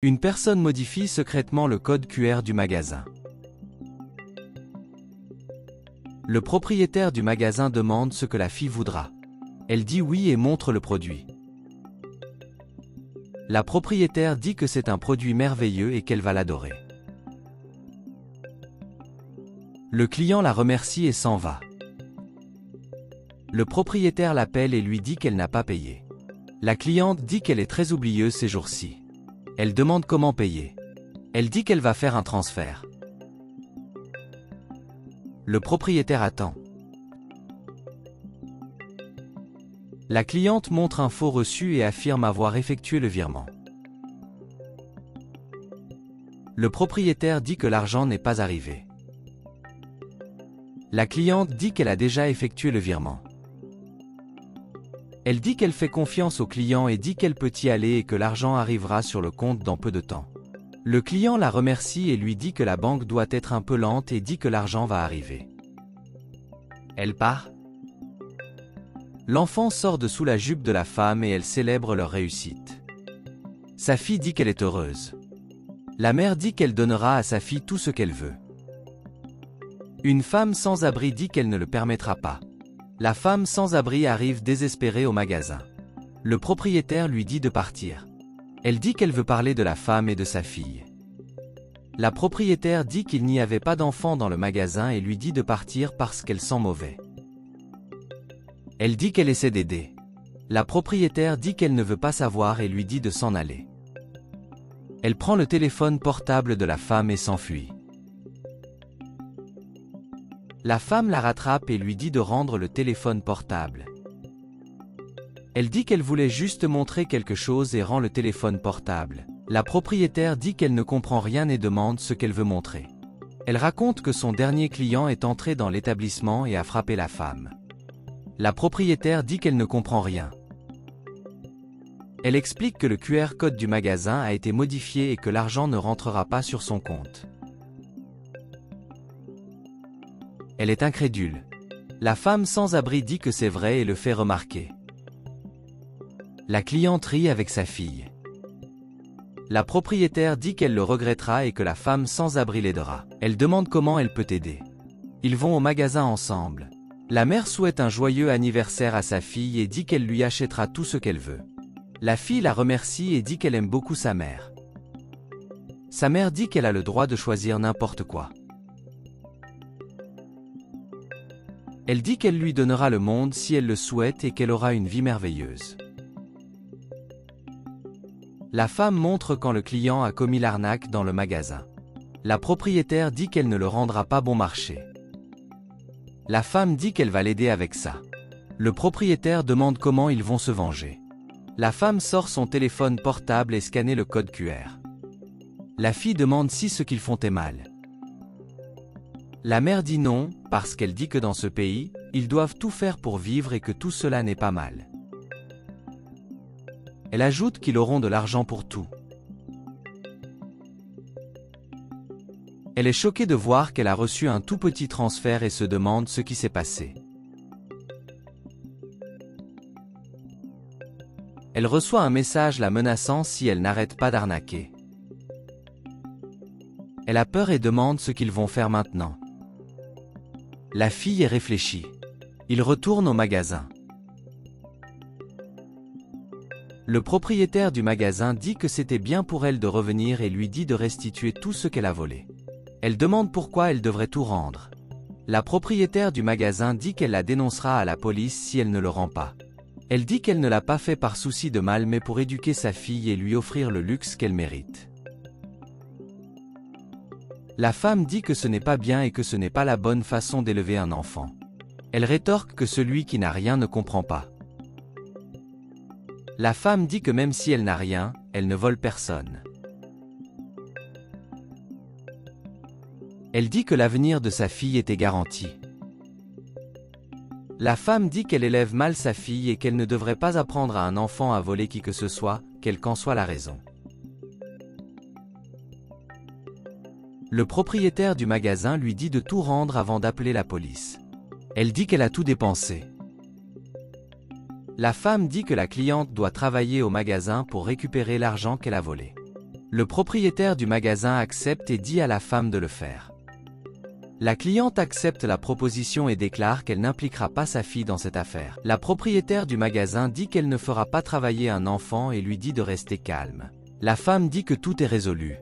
Une personne modifie secrètement le code QR du magasin. Le propriétaire du magasin demande ce que la fille voudra. Elle dit oui et montre le produit. La propriétaire dit que c'est un produit merveilleux et qu'elle va l'adorer. Le client la remercie et s'en va. Le propriétaire l'appelle et lui dit qu'elle n'a pas payé. La cliente dit qu'elle est très oublieuse ces jours-ci. Elle demande comment payer. Elle dit qu'elle va faire un transfert. Le propriétaire attend. La cliente montre un faux reçu et affirme avoir effectué le virement. Le propriétaire dit que l'argent n'est pas arrivé. La cliente dit qu'elle a déjà effectué le virement. Elle dit qu'elle fait confiance au client et dit qu'elle peut y aller et que l'argent arrivera sur le compte dans peu de temps. Le client la remercie et lui dit que la banque doit être un peu lente et dit que l'argent va arriver. Elle part. L'enfant sort de sous la jupe de la femme et elle célèbre leur réussite. Sa fille dit qu'elle est heureuse. La mère dit qu'elle donnera à sa fille tout ce qu'elle veut. Une femme sans abri dit qu'elle ne le permettra pas. La femme sans abri arrive désespérée au magasin. Le propriétaire lui dit de partir. Elle dit qu'elle veut parler de la femme et de sa fille. La propriétaire dit qu'il n'y avait pas d'enfant dans le magasin et lui dit de partir parce qu'elle sent mauvais. Elle dit qu'elle essaie d'aider. La propriétaire dit qu'elle ne veut pas savoir et lui dit de s'en aller. Elle prend le téléphone portable de la femme et s'enfuit. La femme la rattrape et lui dit de rendre le téléphone portable. Elle dit qu'elle voulait juste montrer quelque chose et rend le téléphone portable. La propriétaire dit qu'elle ne comprend rien et demande ce qu'elle veut montrer. Elle raconte que son dernier client est entré dans l'établissement et a frappé la femme. La propriétaire dit qu'elle ne comprend rien. Elle explique que le QR code du magasin a été modifié et que l'argent ne rentrera pas sur son compte. Elle est incrédule. La femme sans abri dit que c'est vrai et le fait remarquer. La cliente rit avec sa fille. La propriétaire dit qu'elle le regrettera et que la femme sans abri l'aidera. Elle demande comment elle peut aider. Ils vont au magasin ensemble. La mère souhaite un joyeux anniversaire à sa fille et dit qu'elle lui achètera tout ce qu'elle veut. La fille la remercie et dit qu'elle aime beaucoup sa mère. Sa mère dit qu'elle a le droit de choisir n'importe quoi. Elle dit qu'elle lui donnera le monde si elle le souhaite et qu'elle aura une vie merveilleuse. La femme montre quand le client a commis l'arnaque dans le magasin. La propriétaire dit qu'elle ne le rendra pas bon marché. La femme dit qu'elle va l'aider avec ça. Le propriétaire demande comment ils vont se venger. La femme sort son téléphone portable et scanne le code QR. La fille demande si ce qu'ils font est mal. La mère dit non, parce qu'elle dit que dans ce pays, ils doivent tout faire pour vivre et que tout cela n'est pas mal. Elle ajoute qu'ils auront de l'argent pour tout. Elle est choquée de voir qu'elle a reçu un tout petit transfert et se demande ce qui s'est passé. Elle reçoit un message la menaçant si elle n'arrête pas d'arnaquer. Elle a peur et demande ce qu'ils vont faire maintenant. La fille est réfléchie. Ils retournent au magasin. Le propriétaire du magasin dit que c'était bien pour elle de revenir et lui dit de restituer tout ce qu'elle a volé. Elle demande pourquoi elle devrait tout rendre. La propriétaire du magasin dit qu'elle la dénoncera à la police si elle ne le rend pas. Elle dit qu'elle ne l'a pas fait par souci de mal mais pour éduquer sa fille et lui offrir le luxe qu'elle mérite. La femme dit que ce n'est pas bien et que ce n'est pas la bonne façon d'élever un enfant. Elle rétorque que celui qui n'a rien ne comprend pas. La femme dit que même si elle n'a rien, elle ne vole personne. Elle dit que l'avenir de sa fille était garanti. La femme dit qu'elle élève mal sa fille et qu'elle ne devrait pas apprendre à un enfant à voler qui que ce soit, quelle qu'en soit la raison. Le propriétaire du magasin lui dit de tout rendre avant d'appeler la police. Elle dit qu'elle a tout dépensé. La femme dit que la cliente doit travailler au magasin pour récupérer l'argent qu'elle a volé. Le propriétaire du magasin accepte et dit à la femme de le faire. La cliente accepte la proposition et déclare qu'elle n'impliquera pas sa fille dans cette affaire. La propriétaire du magasin dit qu'elle ne fera pas travailler un enfant et lui dit de rester calme. La femme dit que tout est résolu.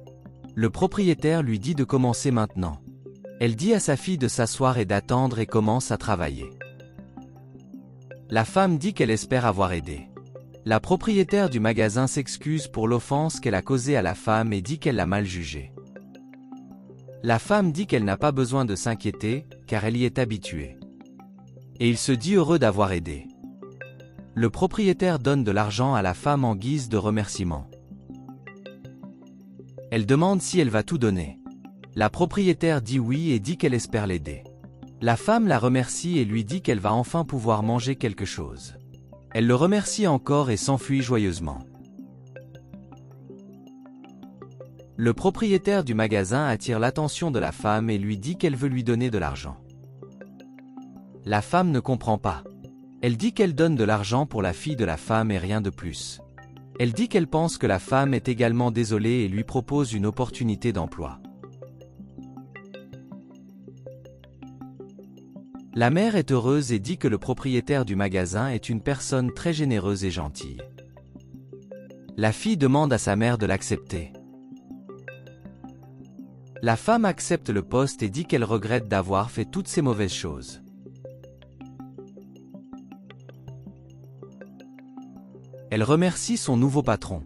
Le propriétaire lui dit de commencer maintenant. Elle dit à sa fille de s'asseoir et d'attendre et commence à travailler. La femme dit qu'elle espère avoir aidé. La propriétaire du magasin s'excuse pour l'offense qu'elle a causée à la femme et dit qu'elle l'a mal jugée. La femme dit qu'elle n'a pas besoin de s'inquiéter, car elle y est habituée. Et il se dit heureux d'avoir aidé. Le propriétaire donne de l'argent à la femme en guise de remerciement. Elle demande si elle va tout donner. La propriétaire dit oui et dit qu'elle espère l'aider. La femme la remercie et lui dit qu'elle va enfin pouvoir manger quelque chose. Elle le remercie encore et s'enfuit joyeusement. Le propriétaire du magasin attire l'attention de la femme et lui dit qu'elle veut lui donner de l'argent. La femme ne comprend pas. Elle dit qu'elle donne de l'argent pour la fille de la femme et rien de plus. Elle dit qu'elle pense que la femme est également désolée et lui propose une opportunité d'emploi. La mère est heureuse et dit que le propriétaire du magasin est une personne très généreuse et gentille. La fille demande à sa mère de l'accepter. La femme accepte le poste et dit qu'elle regrette d'avoir fait toutes ces mauvaises choses. Elle remercie son nouveau patron.